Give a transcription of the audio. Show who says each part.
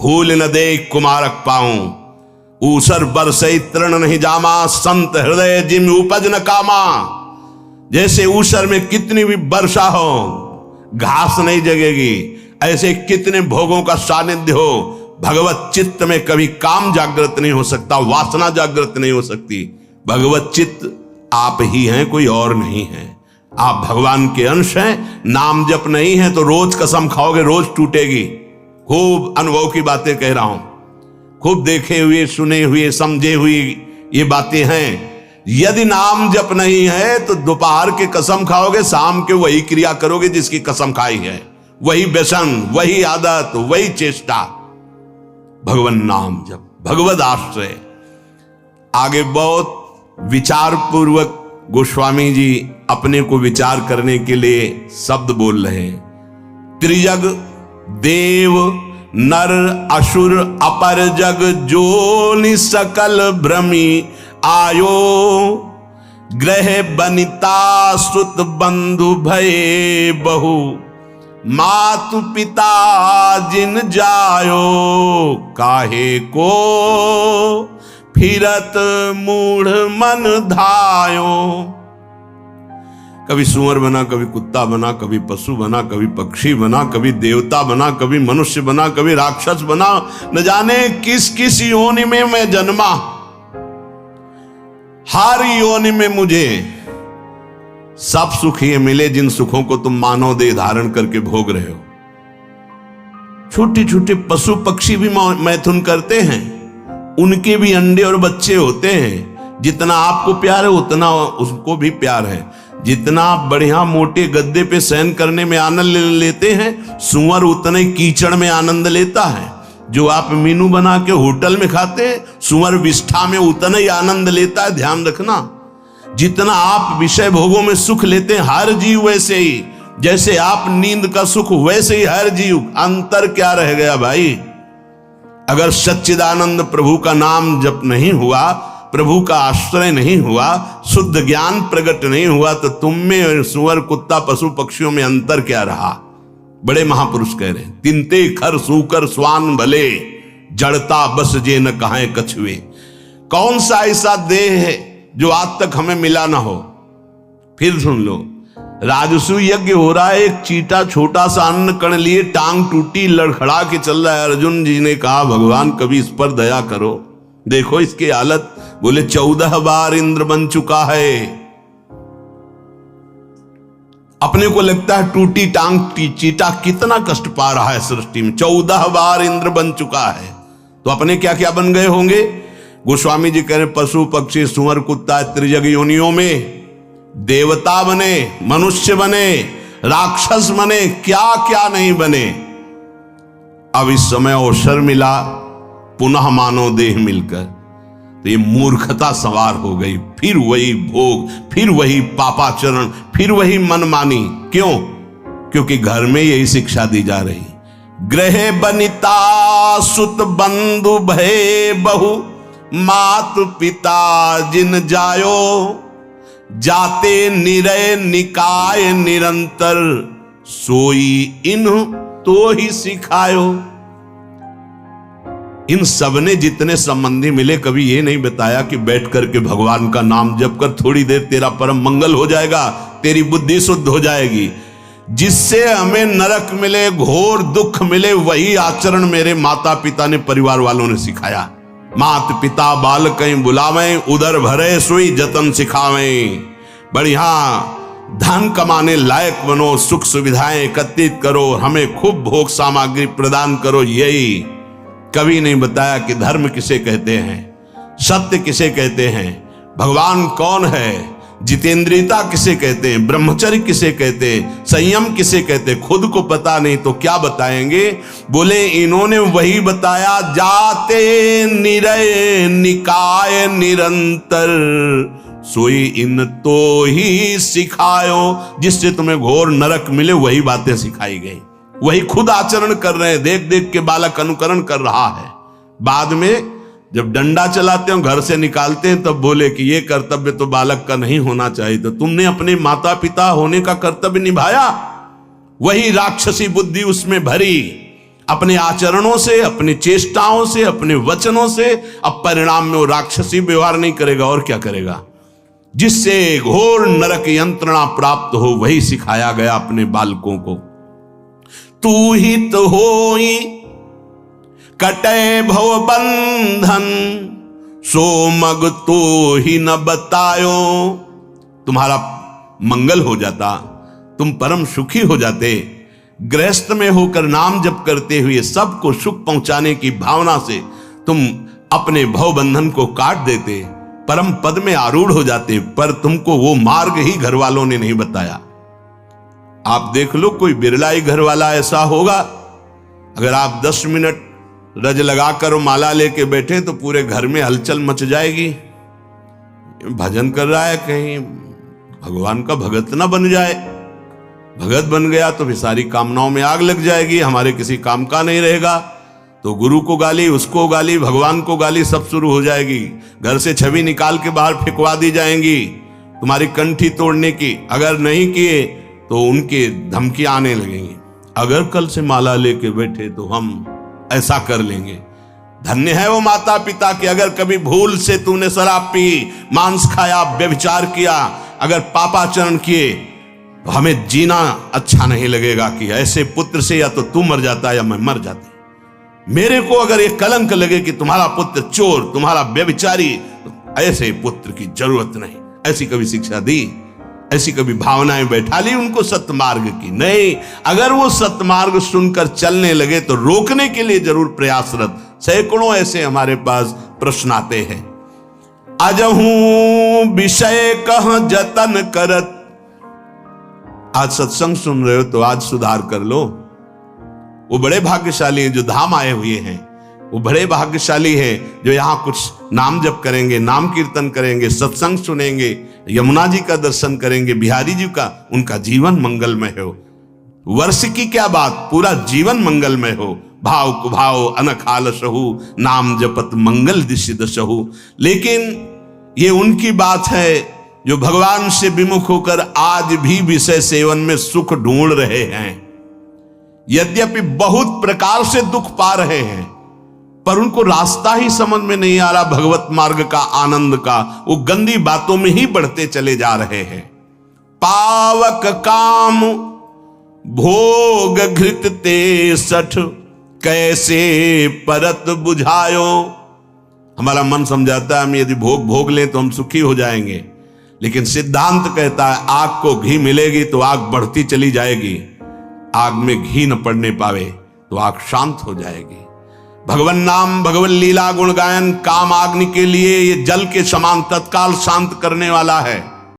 Speaker 1: भूल न दे कुमारक पाऊं, ऊसर बरसई तृण नहीं जामा, संत हृदय जिम उपज न कामा। जैसे ऊसर में कितनी भी वर्षा हो घास नहीं जगेगी, ऐसे कितने भोगों का सानिध्य हो भगवत चित्त में कभी काम जागृत नहीं हो सकता, वासना जागृत नहीं हो सकती। भगवत चित्त आप ही हैं, कोई और नहीं है। आप भगवान के अंश हैं। नाम जप नहीं है तो रोज कसम खाओगे, रोज टूटेगी। खूब अनुभव की बातें कह रहा हूं, खूब देखे हुए, सुने हुए, समझे हुए ये बातें हैं। यदि नाम जप नहीं है तो दोपहर के कसम खाओगे, शाम के वही क्रिया करोगे जिसकी कसम खाई है, वही व्यसन, वही आदत, वही चेष्टा। भगवान नाम जप, भगवद आश्रय। आगे बहुत विचार पूर्वक गोस्वामी जी अपने को विचार करने के लिए शब्द बोल रहे हैं। त्रिजग देव नर असुर अपर जग जोनि सकल भ्रमी आयो, ग्रह बनिता सुत बंधु भये बहु, मातु पिता जिन जायो, काहे को फिरत मूढ़ मन धायो। कभी सुअर बना, कभी कुत्ता बना, कभी पशु बना, कभी पक्षी बना, कभी देवता बना, कभी मनुष्य बना, कभी राक्षस बना, न जाने किस किस योनि में मैं जन्मा। हर योनि में मुझे सब सुख ये मिले जिन सुखों को तुम मानव देह धारण करके भोग रहे हो। छोटे छोटे पशु पक्षी भी मैथुन करते हैं, उनके भी अंडे और बच्चे होते हैं। जितना आपको प्यार है उतना उसको भी प्यार है। जितना आप बढ़िया मोटे गद्दे पे शयन करने में आनंद लेते हैं, सुअर उतने कीचड़ में आनंद लेता है। जो आप मीनू बना के होटल में खाते हैं, सुअर विष्ठा में उतना ही आनंद लेता है। ध्यान रखना, जितना आप विषय भोगों में सुख लेते हैं, हर जीव वैसे ही। जैसे आप नींद का सुख वैसे ही हर जीव। अंतर क्या रह गया भाई? अगर सच्चिदानंद प्रभु का नाम जप नहीं हुआ, प्रभु का आश्रय नहीं हुआ, शुद्ध ज्ञान प्रकट नहीं हुआ, तो तुम में सुअर कुत्ता पशु पक्षियों में अंतर क्या रहा? बड़े महापुरुष कह रहे हैं, तिनते खर सूकर स्वान भले, जड़ता बस जे न कहां कछुए। कौन सा ऐसा देह है जो आज तक हमें मिला ना हो? फिर सुन लो, राजसु यज्ञ हो रहा है, एक चीटा छोटा सा अन्न कण लिए टांग टूटी लड़खड़ा के चल रहा है। अर्जुन जी ने कहा, भगवान कभी इस पर दया करो, देखो इसकी हालत। बोले 14 बार इंद्र बन चुका है। अपने को लगता है टूटी टांग चीटा कितना कष्ट पा रहा है सृष्टि में। 14 बार इंद्र बन चुका है, तो अपने क्या क्या बन गए होंगे? गोस्वामी जी कह रहे, पशु पक्षी सुअर कुत्ता त्रिजग योनियों में देवता बने, मनुष्य बने, राक्षस बने, क्या क्या नहीं बने। अब इस समय अवसर मिला पुनः मानव देह मिलकर, तो ये मूर्खता सवार हो गई। फिर वही भोग, फिर वही पापाचरण, फिर वही मनमानी। क्यों? क्योंकि घर में यही शिक्षा दी जा रही। ग्रह बनिता सुत बंधु भय बहु, मातु पिता जिन जायो, जाते निरय निकाय निरंतर, सोई इन तो ही सिखायो। इन सबने जितने संबंधी मिले, कभी ये नहीं बताया कि बैठ करके भगवान का नाम जप कर थोड़ी देर तेरा परम मंगल हो जाएगा, तेरी बुद्धि शुद्ध हो जाएगी। जिससे हमें नरक मिले, घोर दुख मिले, वही आचरण मेरे माता पिता ने, परिवार वालों ने सिखाया। मात पिता बाल कहीं बुलावें, उदर भरे सोई जतन सिखावें। बढ़िया धन कमाने लायक बनो, सुख सुविधाएं एकत्रित करो, हमें खूब भोग सामग्री प्रदान करो। यही कभी नहीं बताया कि धर्म किसे कहते हैं, सत्य किसे कहते हैं, भगवान कौन है, जितेंद्रियता किसे कहते हैं, ब्रह्मचर्य किसे कहते हैं, संयम किसे कहते हैं। खुद को पता नहीं तो क्या बताएंगे? बोले इन्होंने वही बताया, जाते निरय निकाय निरंतर, सोई इन तो ही सिखायो। जिससे तुम्हें घोर नरक मिले, वही बातें सिखाई गई, वही खुद आचरण कर रहे हैं। देख देख के बालक अनुकरण कर रहा है। बाद में जब डंडा चलाते हो, घर से निकालते हैं, तब बोले कि ये कर्तव्य तो बालक का नहीं होना चाहिए। तो तुमने अपने माता पिता होने का कर्तव्य निभाया, वही राक्षसी बुद्धि उसमें भरी। अपने आचरणों से, अपनी चेष्टाओं से, अपने वचनों से। अब परिणाम में वो राक्षसी व्यवहार नहीं करेगा और क्या करेगा? जिससे घोर नरक यंत्रणा प्राप्त हो वही सिखाया गया अपने बालकों को। तू हित होई कटे भव बंधन, सो मग तो ही न बतायो। तुम्हारा मंगल हो जाता, तुम परम सुखी हो जाते। गृहस्थ में होकर नाम जप करते हुए सबको सुख पहुंचाने की भावना से तुम अपने भव बंधन को काट देते, परम पद में आरूढ़ हो जाते। पर तुमको वो मार्ग ही घर वालों ने नहीं बताया। आप देख लो, कोई बिरला ही घर वाला ऐसा होगा, अगर आप 10 मिनट रज लगाकर माला लेके बैठे तो पूरे घर में हलचल मच जाएगी। भजन कर रहा है, कहीं भगवान का भगत ना बन जाए। भगत बन गया तो फिर सारी कामनाओं में आग लग जाएगी, हमारे किसी काम का नहीं रहेगा। तो गुरु को गाली, उसको गाली, भगवान को गाली, सब शुरू हो जाएगी। घर से छवि निकाल के बाहर फेंकवा दी जाएंगी, तुम्हारी कंठी तोड़ने की। अगर नहीं किए तो उनके धमकी आने लगेंगी। अगर कल से माला लेके बैठे तो हम ऐसा कर लेंगे। धन्य है वो माता पिता कि अगर कभी भूल से तूने शराब पी, मांस खाया, व्यभिचार किया, अगर पापाचरण किए तो हमें जीना अच्छा नहीं लगेगा कि ऐसे पुत्र से या तो तू मर जाता या मैं मर जाती। मेरे को अगर ये कलंक लगे कि तुम्हारा पुत्र चोर, तुम्हारा व्यभिचारी, तो ऐसे पुत्र की जरूरत नहीं। ऐसी कभी शिक्षा दी, ऐसी कभी भावनाएं बैठा ली उनको सत्मार्ग की? नहीं। अगर वो सत्मार्ग सुनकर चलने लगे तो रोकने के लिए जरूर प्रयासरत। सैकड़ों ऐसे हमारे पास प्रश्न आते हैं। अजहू विषय कह जतन करत। आज सत्संग सुन रहे हो तो आज सुधार कर लो। वो बड़े भाग्यशाली हैं जो धाम आए हुए हैं, वो बड़े भाग्यशाली हैं जो यहां कुछ नाम जप करेंगे, नाम कीर्तन करेंगे, सत्संग सुनेंगे, यमुना जी का दर्शन करेंगे, बिहारी जी का। उनका जीवन मंगलमय हो। वर्ष की क्या बात, पूरा जीवन मंगलमय हो। भाव कुभाव अनखाल सहु, नाम जपत मंगल दिशि दशहु। लेकिन ये उनकी बात है जो भगवान से विमुख होकर आज भी विषय सेवन में सुख ढूंढ रहे हैं। यद्यपि बहुत प्रकार से दुख पा रहे हैं, पर उनको रास्ता ही समझ में नहीं आ रहा भगवत मार्ग का, आनंद का। वो गंदी बातों में ही बढ़ते चले जा रहे हैं। पावक काम भोग घृत ते सठ, कैसे परत बुझायो। हमारा मन समझाता है हम यदि भोग लें तो हम सुखी हो जाएंगे, लेकिन सिद्धांत कहता है आग को घी मिलेगी तो आग बढ़ती चली जाएगी, आग में घी न पड़ने पावे तो आग शांत हो जाएगी। भगवान नाम, भगवान लीला, गुण गायन काम अग्नि के लिए ये जल के समान तत्काल शांत करने वाला है।